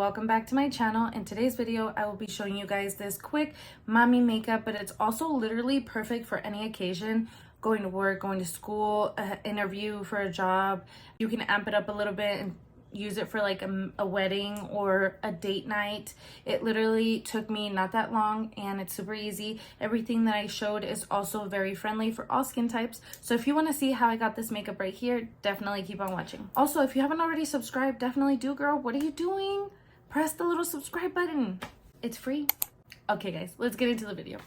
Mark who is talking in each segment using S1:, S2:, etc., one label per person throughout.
S1: welcome back to my channel. In today's video I will be showing you guys this quick mommy makeup, but it's also literally perfect for any occasion: going to work, going to school, interview for a job. You can amp it up a little bit and use it for like a wedding or a date night. It literally took me not that long and it's super easy. Everything that I showed is also very friendly for all skin types. So if you want to see how I got this makeup right here, definitely keep on watching. Also, if you haven't already subscribed, definitely do, girl. What are you doing? Press the little subscribe button. It's free. Okay guys, let's get into the video.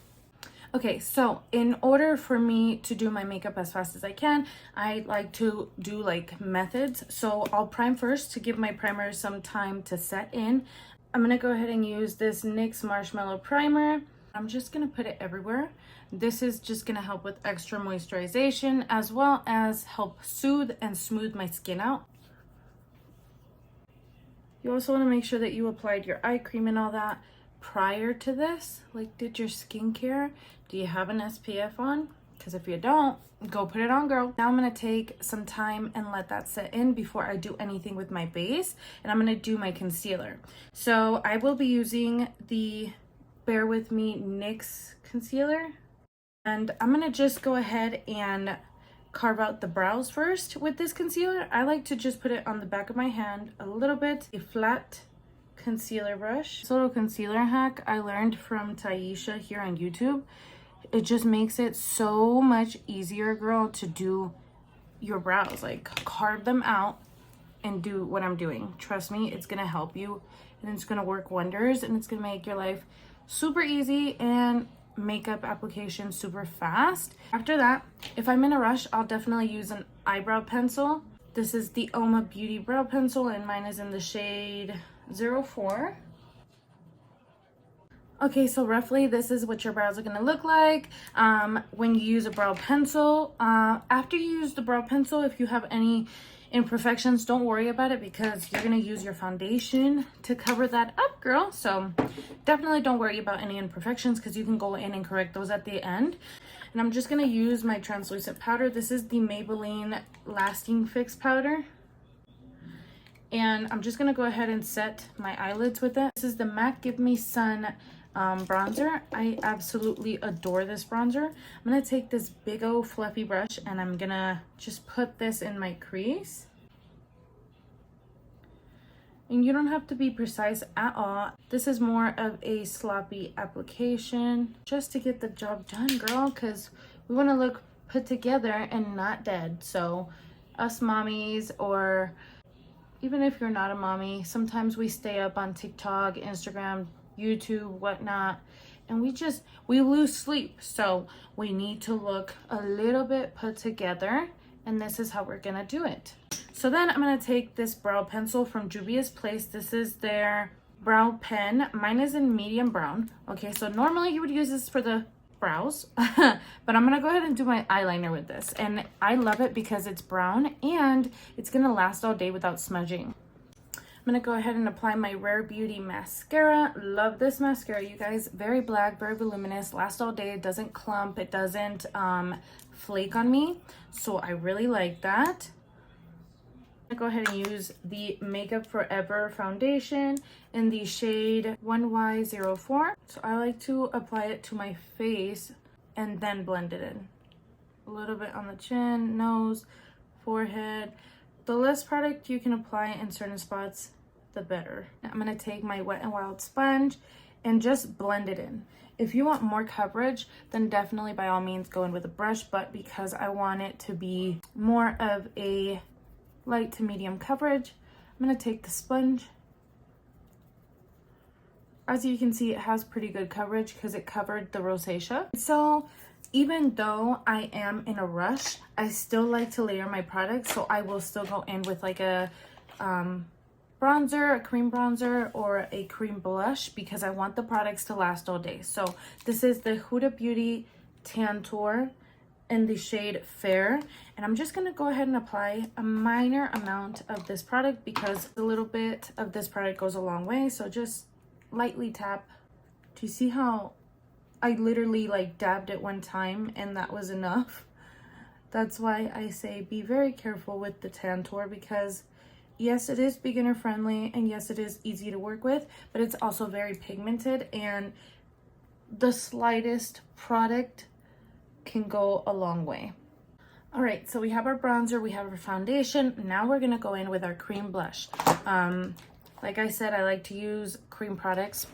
S1: Okay, so in order for me to do my makeup as fast as I can, I like to do like methods. So I'll prime first to give my primer some time to set in. I'm gonna go ahead and use this NYX Marshmallow Primer. I'm just gonna put it everywhere. This is just gonna help with extra moisturization as well as help soothe and smooth my skin out. You also wanna make sure that you applied your eye cream and all that prior to this. Like, did your skincare? Do you have an SPF on? Because if you don't, go put it on, girl. Now I'm gonna take some time and let that set in before I do anything with my base, and I'm gonna do my concealer. So I will be using the Bear With Me NYX concealer, and I'm gonna just go ahead and carve out the brows first with this concealer. I like to just put it on the back of my hand a little bit, a flat concealer brush. This little concealer hack I learned from Taisha here on YouTube. It just makes it so much easier, girl, to do your brows. Like, carve them out and do what I'm doing. Trust me, it's gonna help you and it's gonna work wonders, and it's gonna make your life super easy and makeup application super fast. After that, if I'm in a rush, I'll definitely use an eyebrow pencil. This is the Oma Beauty brow pencil and mine is in the shade 04. Okay, so roughly this is what your brows are gonna look like when you use a brow pencil. After you use the brow pencil, if you have any imperfections, don't worry about it because you're gonna use your foundation to cover that up, girl. So definitely don't worry about any imperfections because you can go in and correct those at the end. And I'm just gonna use my translucent powder. This is the Maybelline Lasting Fix powder. And I'm just gonna go ahead and set my eyelids with it. This is the MAC Give Me Sun bronzer. I absolutely adore this bronzer. I'm gonna take this big old fluffy brush and I'm gonna just put this in my crease. And you don't have to be precise at all. This is more of a sloppy application just to get the job done, girl, because we want to look put together and not dead. So us mommies, or even if you're not a mommy, sometimes we stay up on TikTok, Instagram, YouTube, whatnot, and we lose sleep. So we need to look a little bit put together, and this is how we're gonna do it. So then I'm gonna take this brow pencil from Juvia's Place. This is their brow pen. Mine is in medium brown. Okay, so normally you would use this for the brows, but I'm gonna go ahead and do my eyeliner with this, and I love it because it's brown and it's gonna last all day without smudging. I'm gonna go ahead and apply my Rare Beauty mascara. Love this mascara, you guys. Very black, very voluminous, lasts all day. It doesn't clump, it doesn't flake on me, so I really like that. I'm gonna go ahead and use the Makeup Forever foundation in the shade 1Y04. So I like to apply it to my face and then blend it in. A little bit on the chin, nose, forehead. The less product you can apply in certain spots, the better. I'm gonna take my Wet n Wild sponge and just blend it in. If you want more coverage, then definitely by all means go in with a brush, but because I want it to be more of a light to medium coverage, I'm gonna take the sponge. As you can see, it has pretty good coverage because it covered the rosacea. So even though I am in a rush, I still like to layer my products, so I will still go in with like a bronzer, a cream bronzer, or a cream blush because I want the products to last all day. So this is the Huda Beauty Tantour in the shade Fair, and I'm just gonna go ahead and apply a minor amount of this product because a little bit of this product goes a long way. So just lightly tap. Do you see how I literally like dabbed it one time and that was enough? That's why I say be very careful with the Tantour because Yes, it is beginner friendly, and yes, it is easy to work with, but it's also very pigmented, and the slightest product can go a long way. All right, so we have our bronzer, we have our foundation. Now we're gonna go in with our cream blush. Like I said, I like to use cream products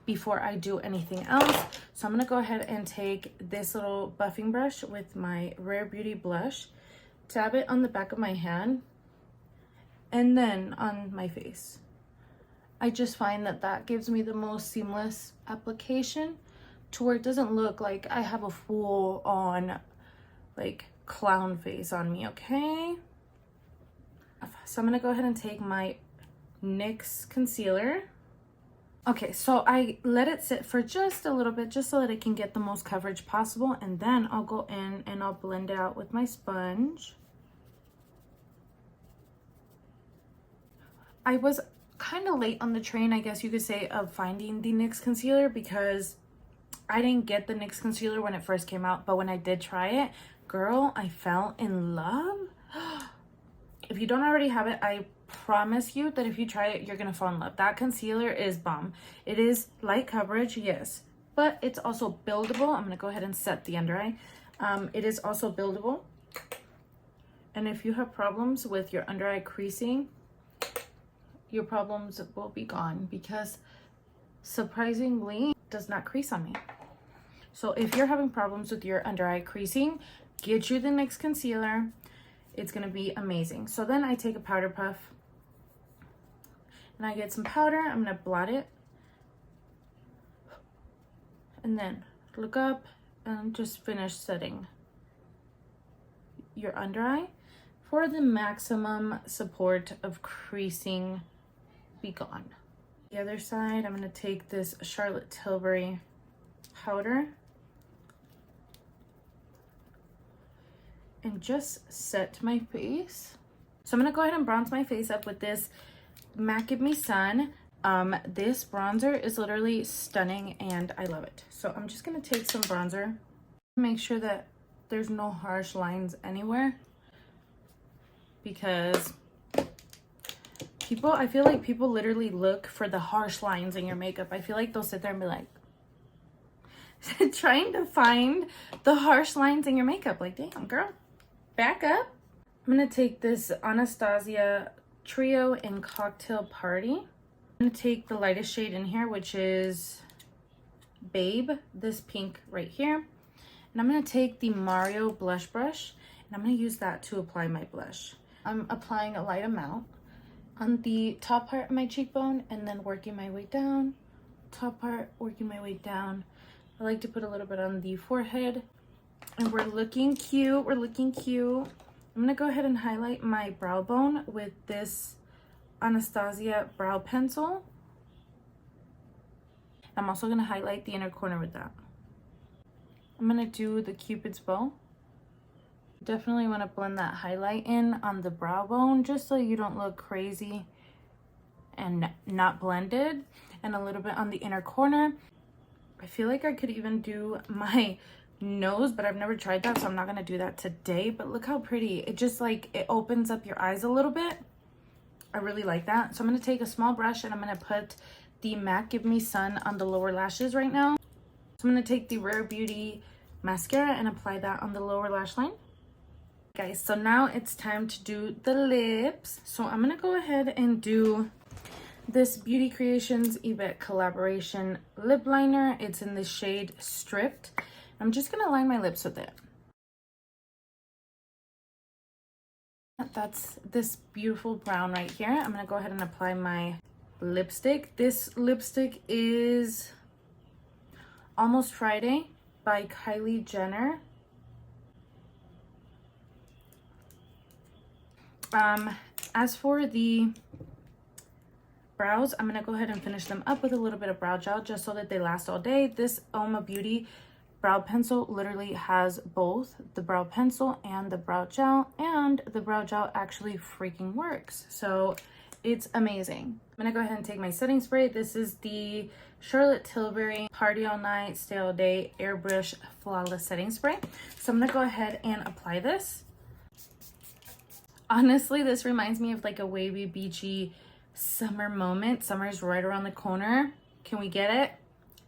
S1: before I do anything else. So I'm gonna go ahead and take this little buffing brush with my Rare Beauty blush, tap it on the back of my hand, and then on my face. I just find that that gives me the most seamless application to where it doesn't look like I have a full on like clown face on me, okay? So I'm gonna go ahead and take my NYX concealer. Okay, so I let it sit for just a little bit, just so that it can get the most coverage possible, and then I'll go in and I'll blend it out with my sponge. I was kind of late on the train, I guess you could say, of finding the NYX concealer, because I didn't get the NYX concealer when it first came out, but when I did try it, girl, I fell in love. If you don't already have it, I promise you that if you try it, you're gonna fall in love. That concealer is bomb. It is light coverage, yes, but it's also buildable. I'm gonna go ahead and set the under eye. It is also buildable, and if you have problems with your under eye creasing, your problems will be gone, because surprisingly it does not crease on me. So if you're having problems with your under eye creasing, get you the NYX concealer. It's gonna be amazing. So then I take a powder puff and I get some powder. I'm gonna blot it, and then look up and just finish setting your under eye for the maximum support of creasing be gone. The other side, I'm gonna take this Charlotte Tilbury powder and just set my face. So I'm gonna go ahead and bronze my face up with this MAC Give Me Sun. This bronzer is literally stunning and I love it. So I'm just gonna take some bronzer, make sure that there's no harsh lines anywhere, because I feel like people literally look for the harsh lines in your makeup. I feel like they'll sit there and be like, trying to find the harsh lines in your makeup. Like, damn, girl, back up. I'm gonna take this Anastasia Trio in Cocktail Party. I'm gonna take the lightest shade in here, which is Babe, this pink right here. And I'm gonna take the Mario blush brush, and I'm gonna use that to apply my blush. I'm applying a light amount on the top part of my cheekbone, and then working my way down. Top part, working my way down. I like to put a little bit on the forehead. And we're looking cute, we're looking cute. I'm gonna go ahead and highlight my brow bone with this Anastasia brow pencil. I'm also gonna highlight the inner corner with that. I'm gonna do the Cupid's bow. Definitely wanna blend that highlight in on the brow bone, just so you don't look crazy and not blended. And a little bit on the inner corner. I feel like I could even do my nose, but I've never tried that, so I'm not gonna do that today. But look how pretty. It just like, it opens up your eyes a little bit. I really like that. So I'm gonna take a small brush and I'm gonna put the MAC Give Me Sun on the lower lashes right now. So I'm gonna take the Rare Beauty mascara and apply that on the lower lash line. Guys, so now it's time to do the lips. So I'm gonna go ahead and do this Beauty Creations Yvette collaboration lip liner. It's in the shade Stripped. I'm just gonna line my lips with it. That's this beautiful brown right here. I'm gonna go ahead and apply my lipstick. This lipstick is Almost Friday by Kylie Jenner. As for the brows, I'm gonna go ahead and finish them up with a little bit of brow gel, just so that they last all day. This Oma Beauty brow pencil literally has both the brow pencil and the brow gel, and the brow gel actually freaking works, so it's amazing. I'm gonna go ahead and take my setting spray. This is the Charlotte Tilbury Party All Night Stay All Day Airbrush Flawless Setting Spray. So I'm gonna go ahead and apply this. Honestly, this reminds me of like a wavy, beachy summer moment. Summer's right around the corner. Can we get it?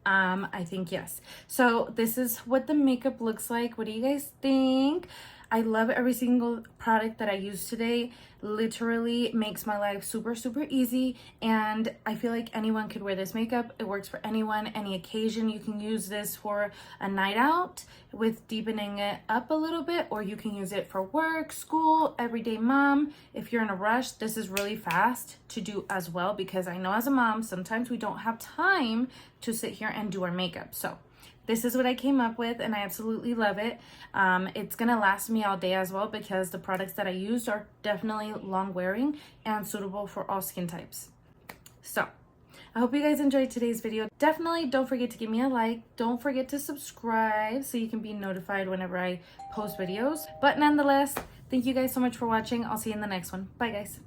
S1: I think yes. So this is what the makeup looks like. What do you guys think? I love every single product that I use today. Literally makes my life super, super easy. And I feel like anyone could wear this makeup. It works for anyone, any occasion. You can use this for a night out with deepening it up a little bit, or you can use it for work, school, everyday mom. If you're in a rush, this is really fast to do as well, because I know as a mom, sometimes we don't have time to sit here and do our makeup. So this is what I came up with, and I absolutely love it. It's gonna last me all day as well, because the products that I used are definitely long wearing and suitable for all skin types. So I hope you guys enjoyed today's video. Definitely don't forget to give me a like. Don't forget to subscribe so you can be notified whenever I post videos. But nonetheless, thank you guys so much for watching. I'll see you in the next one. Bye guys.